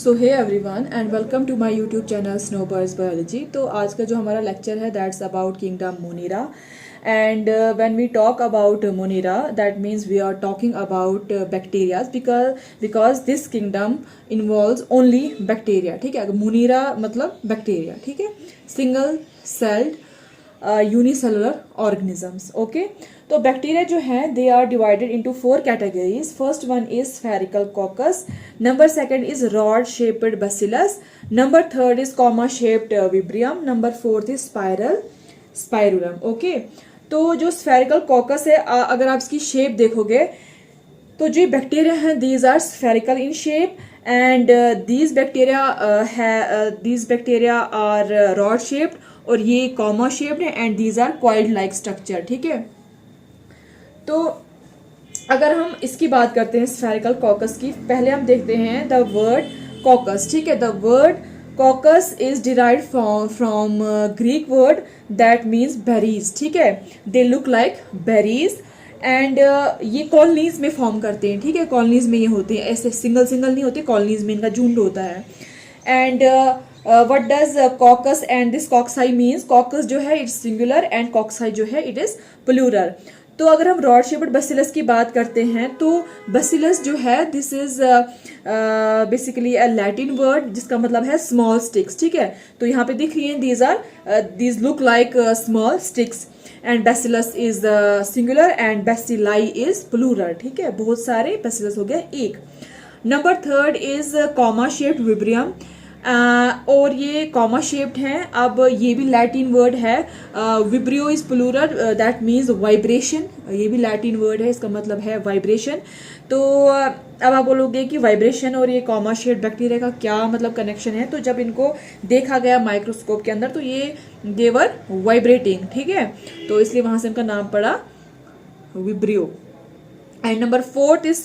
So hey everyone and welcome to my YouTube channel Snowbirds biology. तो आज का जो हमारा लेक्चर है that's about kingdom Monera. And when we talk about Monera that means we are talking about bacterias because this kingdom involves only bacteria. ठीक है, Monera मतलब bacteria. ठीक है, single celled unicellular organisms. Okay, तो bacteria जो है they are divided into 4 categories. First one is spherical coccus, number second is rod shaped bacillus, number third is comma shaped विब्रियम, number fourth is spirillum. Okay, तो जो spherical caucus है अगर आप इसकी shape देखोगे तो जो बैक्टीरिया हैं these are spherical in shape and these bacteria are rod shaped और ये कॉमा शेप्ड है and these are coiled like structure. ठीक है, तो अगर हम इसकी बात करते हैं स्फेरिकल कॉकस की, पहले हम देखते हैं द वर्ड कॉकस। ठीक है, the word caucus is derived from Greek word that means berries. ठीक है, they look like berries and ये कॉलोनीज में फॉर्म करते हैं। ठीक है, कॉलोनीज में ये होते हैं, ऐसे सिंगल नहीं होते, कॉलोनीज में इनका झुंड होता है। And what does coccus and this cocci means, coccus जो है इट्स सिंगुलर एंड कॉक्साई जो है इट इज प्लूरल। तो अगर हम रॉड शेप्ड बैसिलस की बात करते हैं तो बैसिलस जो है this is basically a Latin word जिसका मतलब है स्मॉल स्टिक्स। ठीक है, तो यहाँ पे दिख रही हैं these look like small sticks and bacillus is singular and bacilli is plural. ठीक है, बहुत सारे बैसिलस हो गए एक। Number third is comma shaped vibrium और ये कॉमा शेप्ड हैं। अब ये भी लैटिन वर्ड है, vibrio is plural that means vibration. ये भी लैटिन वर्ड है, इसका मतलब है वाइब्रेशन। तो अब आप बोलोगे कि वाइब्रेशन और ये कॉमा शेप्ड बैक्टीरिया का क्या मतलब कनेक्शन है। तो जब इनको देखा गया माइक्रोस्कोप के अंदर तो ये देवर वाइब्रेटिंग। ठीक है, तो इसलिए वहां से इनका नाम पड़ा vibrio. And number fourth is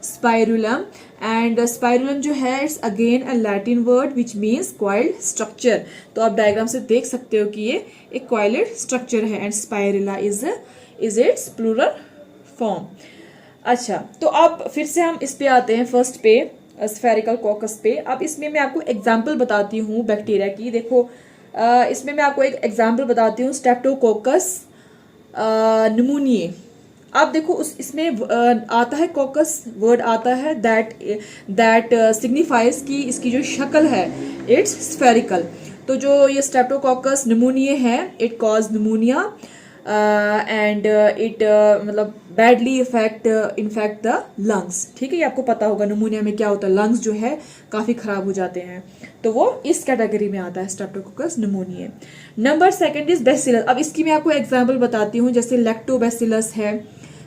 spirillum and spirillum जो है it's again a Latin word which means coiled structure. तो आप डायग्राम से देख सकते हो कि ये एक कॉइल्ड स्ट्रक्चर है and spirilla is its plural form. अच्छा, तो अब फिर से हम इस पे आते हैं फर्स्ट पे स्फेरिकल कॉकस पे। अब इसमें मैं आपको एग्जाम्पल बताती हूँ बैक्टीरिया की। देखो इसमें मैं आपको एक एग्जाम्पल बताती हूँ, स्ट्रेप्टोकोकस निमोनिये। आप देखो इसमें आता है कॉकस वर्ड आता है दैट सिग्निफाइज कि इसकी जो शक्ल है इट्स स्फेरिकल। तो जो ये स्ट्रेप्टोकोकस निमोनिया है it cause pneumonia and it मतलब बैडली इन्फेक्ट द लंग्स। ठीक है, ये आपको पता होगा निमोनिया में क्या होता है, लंग्स जो है काफी खराब हो जाते हैं, तो वो इस कैटेगरी में आता है Streptococcus pneumonia. Number second is bacillus. अब इसकी मैं आपको एग्जांपल बताती हूँ, जैसे लैक्टोबैसिलस है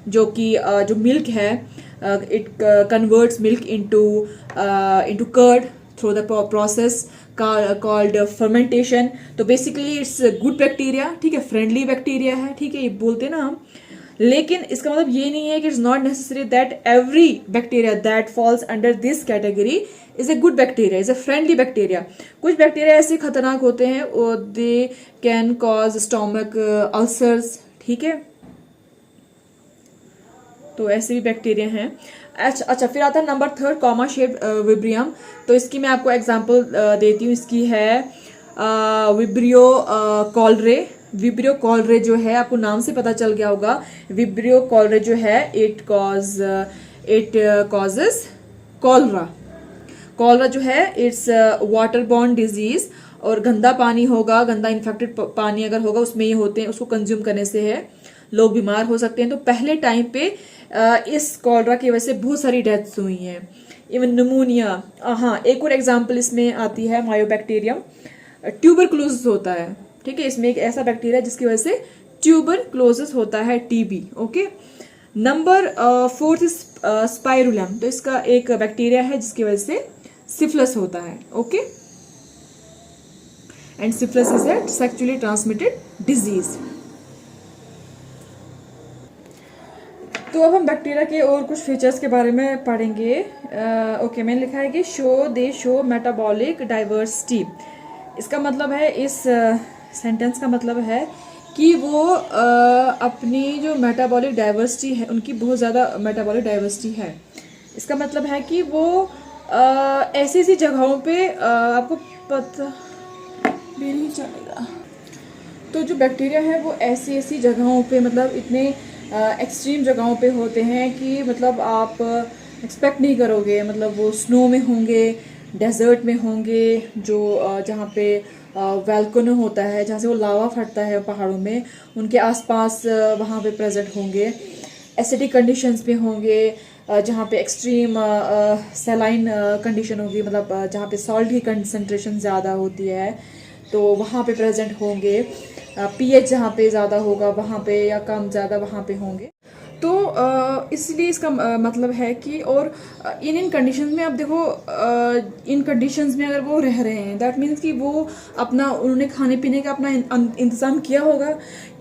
जो कि जो मिल्क है it converts milk into curd through the process called fermentation. तो बेसिकली इट्स गुड बैक्टीरिया। ठीक है, फ्रेंडली बैक्टीरिया है। ठीक है, ये बोलते हैं ना हम, लेकिन इसका मतलब ये नहीं है कि it's not necessary that every bacteria that falls under this category is a good bacteria, is a friendly bacteria. कुछ बैक्टीरिया ऐसे खतरनाक होते हैं और they can cause stomach ulcers. ठीक है, तो ऐसे भी बैक्टीरिया हैं। अच्छा, फिर आता है नंबर थर्ड कॉमा शेप्ड विब्रियम। तो इसकी मैं आपको एग्जांपल देती हूँ। इसकी है विब्रियो कॉलरे। विब्रियो कॉलरे जो है आपको नाम से पता चल गया होगा, विब्रियो कॉलरे जो है इट कॉजेस कॉलरा। कॉलरा जो है इट्स वाटर बॉर्न डिजीज और गंदा पानी होगा, गंदा इन्फेक्टेड पानी अगर होगा उसमें ये होते हैं, उसको कंज्यूम करने से है लोग बीमार हो सकते हैं। तो पहले टाइम पे इस कॉलरा की वजह से बहुत सारी डेथ्स हुई हैं, इवन निमोनिया। हाँ, एक और एग्जांपल इसमें आती है मायोबैक्टीरियम, ट्यूबरकुलोसिस होता है। ठीक है, इसमें एक ऐसा बैक्टीरिया जिसकी वजह से ट्यूबरकुलोसिस होता है, TB. Okay, number fourth is spirillum. तो इसका एक बैक्टीरिया है जिसकी वजह से सिफिलिस होता है। Okay, and syphilis is a sexually transmitted disease. तो अब हम बैक्टीरिया के और कुछ फीचर्स के बारे में पढ़ेंगे। ओके, मैंने लिखा है कि दे शो मेटाबॉलिक डाइवर्सिटी। इसका मतलब है, इस सेंटेंस का मतलब है कि वो अपनी जो मेटाबॉलिक डाइवर्सिटी है, उनकी बहुत ज़्यादा मेटाबॉलिक डाइवर्सिटी है। इसका मतलब है कि वो ऐसी ऐसी जगहों पे आपको पता भी नहीं चलेगा। तो जो बैक्टीरिया है वो ऐसी ऐसी जगहों पे, मतलब इतने एक्सट्रीम जगहों पे होते हैं कि मतलब आप एक्सपेक्ट नहीं करोगे। मतलब वो स्नो में होंगे, डेजर्ट में होंगे, जो जहाँ पे वैल्कोनो होता है, जहाँ से वो लावा फटता है पहाड़ों में, उनके आसपास वहाँ पे प्रेजेंट होंगे। एसिडिक कंडीशंस में होंगे, जहाँ पे एक्सट्रीम सैलाइन कंडीशन होगी, मतलब जहाँ पे सॉल्ट की कंसंट्रेशन ज़्यादा होती है तो वहाँ पे प्रेजेंट होंगे। पीएच जहाँ पे ज़्यादा होगा वहाँ पे, या कम ज़्यादा वहाँ पे होंगे। तो इसलिए इसका मतलब है कि, और इन कंडीशंस में आप देखो, इन कंडीशंस में अगर वो रह रहे हैं, दैट मीन्स कि वो अपना, उन्होंने खाने पीने का अपना इंतज़ाम किया होगा,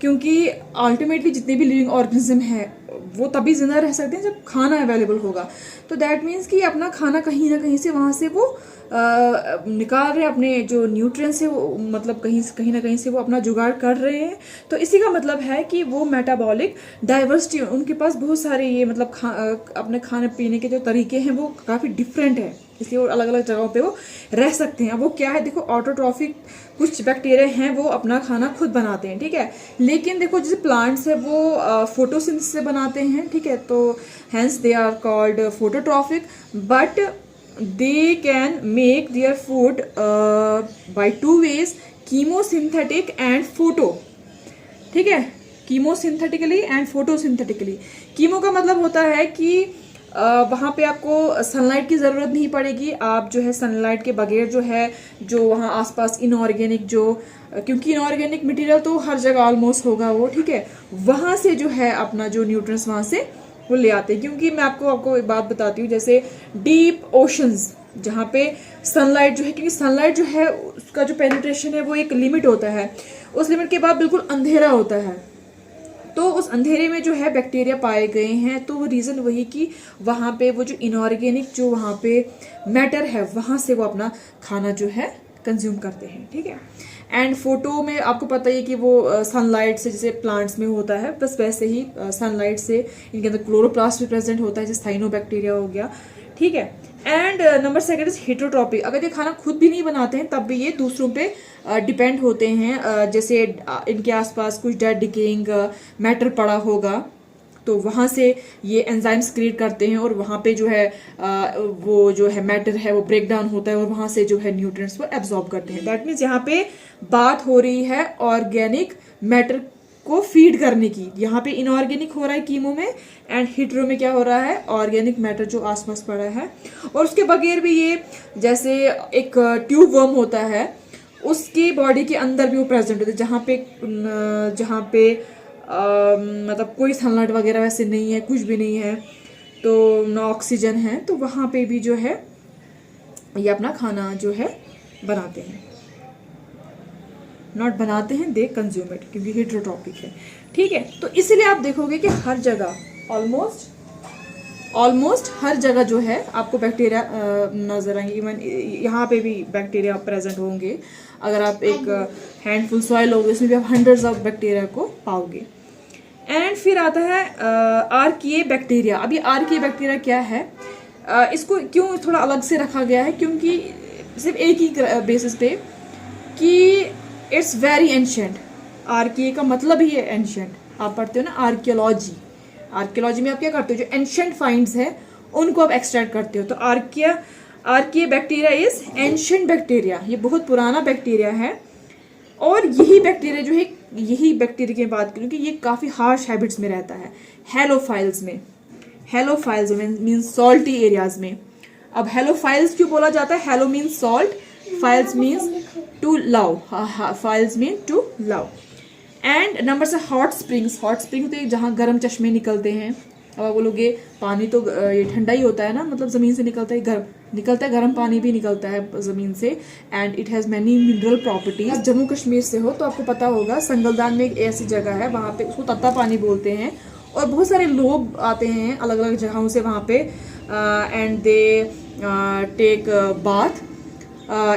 क्योंकि अल्टीमेटली जितने भी लिविंग ऑर्गेनिज्म है वो तभी जिंदा रह सकते हैं जब खाना अवेलेबल होगा। तो दैट मीन्स कि अपना खाना कहीं ना कहीं से वहाँ से वो निकाल रहे हैं, अपने जो न्यूट्रिएंट्स है वो मतलब कहीं ना कहीं से वो अपना जुगाड़ कर रहे हैं। तो इसी का मतलब है कि वो मेटाबॉलिक डाइवर्सिटी, उनके पास बहुत सारे ये मतलब अपने खाने पीने के जो तरीके हैं वो काफ़ी डिफरेंट है, इसलिए वो अलग अलग जगहों पे वो रह सकते हैं। वो क्या है, देखो ऑटोट्रॉफिक कुछ बैक्टीरिया हैं वो अपना खाना खुद बनाते हैं, ठीक है। लेकिन देखो जैसे प्लांट्स है वो फोटोसिंथेसिस से बनाते हैं, ठीक है, तो hence they are called phototrophic, but they can make their food by two ways, chemosynthetic and photo, ठीक है, कीमोसिंथेटिकली एंड फोटोसिंथेटिकली। कीमो का मतलब होता है कि वहाँ पे आपको सनलाइट की ज़रूरत नहीं पड़ेगी, आप जो है सनलाइट के बगैर जो है, जो वहाँ आसपास इनऑर्गेनिक जो, क्योंकि इनऑर्गेनिक मटेरियल तो हर जगह ऑलमोस्ट होगा वो, ठीक है, वहाँ से जो है अपना जो न्यूट्रिएंट्स वहाँ से वो ले आते हैं। क्योंकि मैं आपको एक बात बताती हूँ, जैसे डीप ओशंस जहाँ पे सनलाइट जो है, क्योंकि सनलाइट जो है उसका जो पेनिट्रेशन है वो एक लिमिट होता है, उस लिमिट के बाद बिल्कुल अंधेरा होता है, तो उस अंधेरे में जो है बैक्टीरिया पाए गए हैं। तो वो रीज़न वही कि वहाँ पे वो जो इनऑर्गेनिक जो वहाँ पे मैटर है वहाँ से वो अपना खाना जो है कंज्यूम करते हैं, ठीक है। एंड फोटो में आपको पता ही है कि वो सनलाइट से, जैसे प्लांट्स में होता है, बस वैसे ही सनलाइट से इनके अंदर क्लोरोप्लास्ट भी प्रेजेंट होता है, जैसे साइनोबैक्टीरिया हो गया, ठीक है। And number second is heterotrophic, अगर ये खाना खुद भी नहीं बनाते हैं तब भी ये दूसरों पे डिपेंड होते हैं। जैसे इनके आसपास कुछ डेड डिकेइंग मैटर पड़ा होगा तो वहाँ से ये एंजाइम्स क्रिएट करते हैं और वहाँ पे जो है वो जो है मैटर है वो ब्रेक डाउन होता है और वहाँ से जो है न्यूट्रिएंट्स वो एब्जॉर्ब करते हैं। दैट मीन्स यहाँ पे बात हो रही है ऑर्गेनिक मैटर को फीड करने की। यहाँ पे इनऑर्गेनिक हो रहा है कीमो में, एंड हिट्रो में क्या हो रहा है, ऑर्गेनिक मैटर जो आसपास पड़ा है। और उसके बगैर भी ये, जैसे एक ट्यूब वर्म होता है उसकी बॉडी के अंदर भी वो प्रेजेंट होता है, जहाँ पे मतलब कोई सनलाइट वगैरह वैसे नहीं है, कुछ भी नहीं है, तो ना ऑक्सीजन है, तो वहाँ पे भी जो है ये अपना खाना जो है बनाते हैं, नॉट बनाते हैं, दे कंज्यूम इट, क्योंकि हेटरोट्रॉपिक है, ठीक है। तो इसलिए आप देखोगे कि हर जगह ऑलमोस्ट हर जगह जो है आपको बैक्टीरिया नजर आएंगे। इवन यहाँ पे भी बैक्टीरिया प्रेजेंट होंगे। अगर आप एक हैंडफुल सॉइल लोगे उसमें भी आप हंड्रेड्स ऑफ बैक्टीरिया को पाओगे। एंड फिर आता है आर्किए बैक्टीरिया। अब ये आर्किए बैक्टीरिया क्या है, इसको क्यों थोड़ा अलग से रखा गया है, क्योंकि सिर्फ एक ही बेसिस पे कि इट्स वेरी एंशियंट। आर्किए का मतलब ही है एंशियंट। आप पढ़ते हो ना आर्कियोलॉजी, आर्कियोलॉजी में आप क्या करते हो, जो एंशियंट फाइंड्स है उनको आप एक्सट्रैक्ट करते हो। तो आर्किए बैक्टीरिया इज एंशियंट बैक्टीरिया, ये बहुत पुराना बैक्टीरिया है। और यही बैक्टीरिया जो है, यही बैक्टीरिया की बात करूँ कि ये काफ़ी हार्श हैबिट्स में रहता है, हेलोफाइल्स में मीन्स सॉल्टी एरियाज में। अब हेलोफाइल्स क्यों बोला जाता है, halo means salt, philes means to love, philes mean to love. And number से हॉट स्प्रिंग्स तो जहाँ गर्म चश्मे निकलते हैं। अब आप बोलोगे पानी तो ये ठंडा ही होता है ना, मतलब ज़मीन से निकलता है, गर्म पानी भी निकलता है ज़मीन से, and it has many mineral properties. आप जम्मू कश्मीर से हो तो आपको पता होगा संगलदान में एक ऐसी जगह है, वहाँ पे उसको तत्ता पानी बोलते हैं, और बहुत सारे लोग आते हैं अलग अलग जगहों से वहाँ पे, and they take bath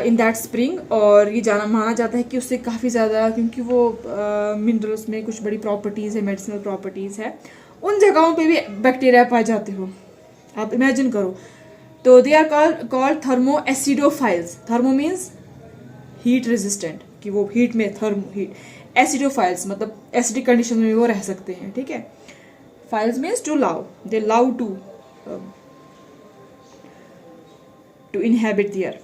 in that spring. और ये माना जाता है कि उससे काफ़ी ज़्यादा, क्योंकि वो मिनरल्स में कुछ बड़ी प्रॉपर्टीज़ है, मेडिसिनल प्रॉपर्टीज़ है, उन जगहों पे भी बैक्टीरिया पाए जाते हो। आप इमेजिन करो तो they are called thermo acidophiles. Thermo means heat resistant, कि वो हीट में थर्मो हीट, एसिडोफाइल्स मतलब एसिडिक कंडीशन में वो रह सकते हैं, ठीक है। Philes means to love, they love to inhabit there.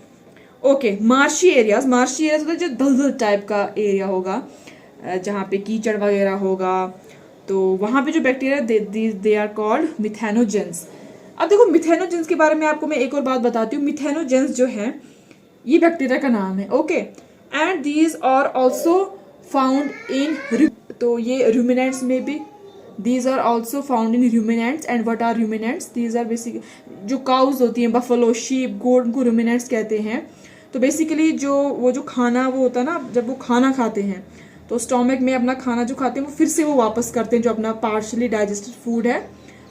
Okay, marshy areas, marshy areas मतलब जो दलदल टाइप का एरिया होगा, जहाँ पे कीचड़ वगैरह होगा, तो वहाँ पे जो bacteria they are called methanogens. अब देखो मिथेनोजेंस के बारे में आपको मैं एक और बात बताती हूँ। मिथेनोजेंस जो है ये बैक्टीरिया का नाम है, okay. And these are also found in, तो ये रूमिनेंट्स में भी, these are also found in ruminants. And what are ruminants? These are basic, जो काउज होती हैं, बफलो, शीप, गोट, उनको रूमिनेंट्स कहते हैं। तो बेसिकली जो खाना वो होता है ना, जब वो खाना खाते हैं तो स्टोमक में अपना खाना जो खाते हैं वो फिर से वो वापस करते हैं, जो अपना पार्शली डाइजेस्टेड फूड है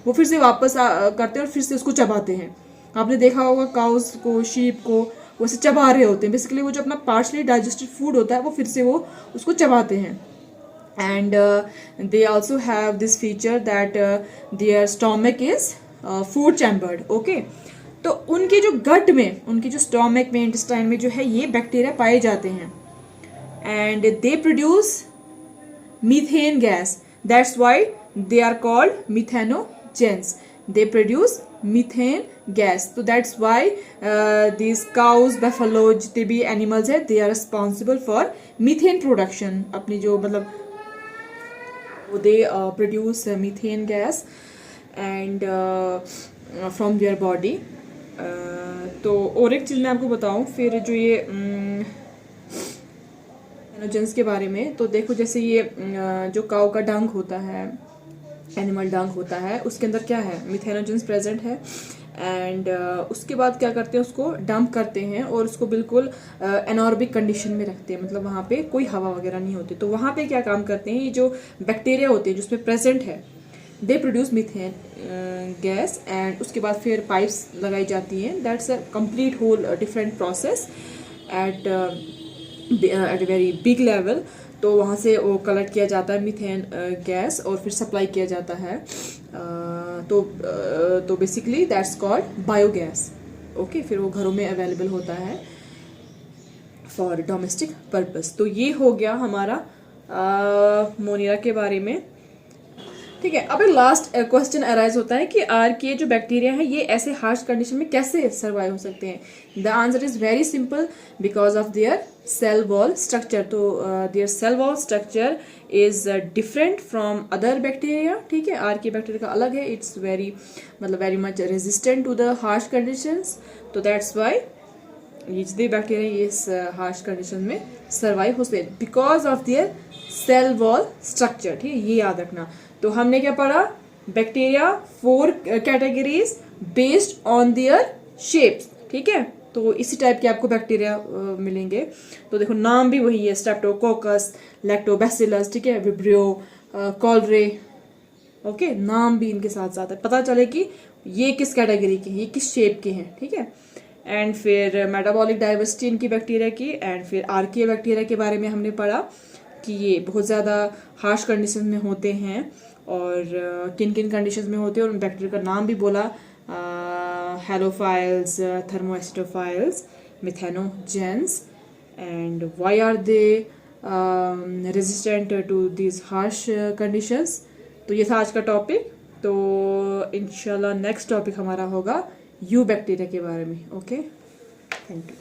वो फिर से वापस करते हैं और फिर से उसको चबाते हैं। आपने देखा होगा काउस को, शीप को वो से चबा रहे होते हैं। बेसिकली वो जो अपना पार्शली डाइजेस्टेड फूड होता है वो फिर से वो उसको चबाते हैं। And they also have this feature that their stomach is food chambered, okay. तो उनके जो गट में, उनके जो स्टोमक में, इंटेस्टाइन में जो है ये बैक्टीरिया पाए जाते हैं। And they produce methane gas, that's why they are called methanogens. They produce methane gas, तो that's why this cows, buffalo, जितने भी एनिमल्स है, they are responsible for methane production. अपनी जो मतलब they produce methane gas and from their body. तो और एक चीज़ मैं आपको बताऊं फिर, जो ये मिथेनोजेंस के बारे में, तो देखो जैसे ये जो काऊ का डंग होता है, एनिमल डंग होता है, उसके अंदर क्या है, मिथेनोजेंस प्रेजेंट है। एंड उसके बाद क्या करते हैं, उसको डंप करते हैं और उसको बिल्कुल एनॉर्बिक कंडीशन में रखते हैं, मतलब वहाँ पे कोई हवा वगैरह नहीं होती। तो वहाँ पे क्या काम करते हैं, ये जो बैक्टीरिया होते हैं जिसमें प्रेजेंट है, they produce methane gas. And उसके बाद फिर पाइप्स लगाई जाती हैं, that's a complete whole different process at at very big level. तो वहाँ से वो कलेक्ट किया जाता है मीथेन गैस और फिर सप्लाई किया जाता है। तो basically that's called biogas, okay. फिर वो घरों में अवेलेबल होता है फॉर डोमेस्टिक पर्पस। तो ये हो गया हमारा मोनिरा के बारे में, ठीक है। अब लास्ट क्वेश्चन अराइज होता है कि आर्किया जो बैक्टीरिया है ये ऐसे हार्श कंडीशन में कैसे सर्वाइव हो सकते हैं। The answer is very simple, because of their cell wall structure. तो their cell wall structure is different from other bacteria, ठीक है। आर्किया बैक्टीरिया का अलग है, इट्स वेरी मतलब very much resistant to the harsh conditions. तो that's why ये जितने बैक्टीरिया इस हार्श कंडीशन में सर्वाइव हो सकते हैं because of their cell wall structure, ठीक है, ये याद रखना। तो हमने क्या पढ़ा, bacteria 4 categories based on their shapes, ठीक है। तो इसी टाइप के आपको बैक्टीरिया मिलेंगे। तो देखो नाम भी वही है, स्ट्रेप्टोकोकस, लैक्टोबैसिलस, ठीक है, विब्रियो, कॉलरे, ओके। नाम भी इनके साथ साथ है, पता चले कि ये किस कैटेगरी के हैं, ये किस शेप के हैं, ठीक है। एंड फिर मेटाबॉलिक डाइवर्सिटी इनकी बैक्टीरिया की। एंड फिर आर्किया बैक्टीरिया के बारे में हमने पढ़ा कि ये बहुत ज़्यादा हार्श कंडीशन में होते हैं और किन किन कंडीशंस में होते हैं, और उन बैक्टीरिया का नाम भी बोला, halophiles, thermoacidophiles, methanogens. And why are they resistant to this harsh conditions. तो ये था आज का टॉपिक। तो इंशाल्लाह नेक्स्ट टॉपिक हमारा होगा यू बैक्टीरिया के बारे में, ओके। Thank you.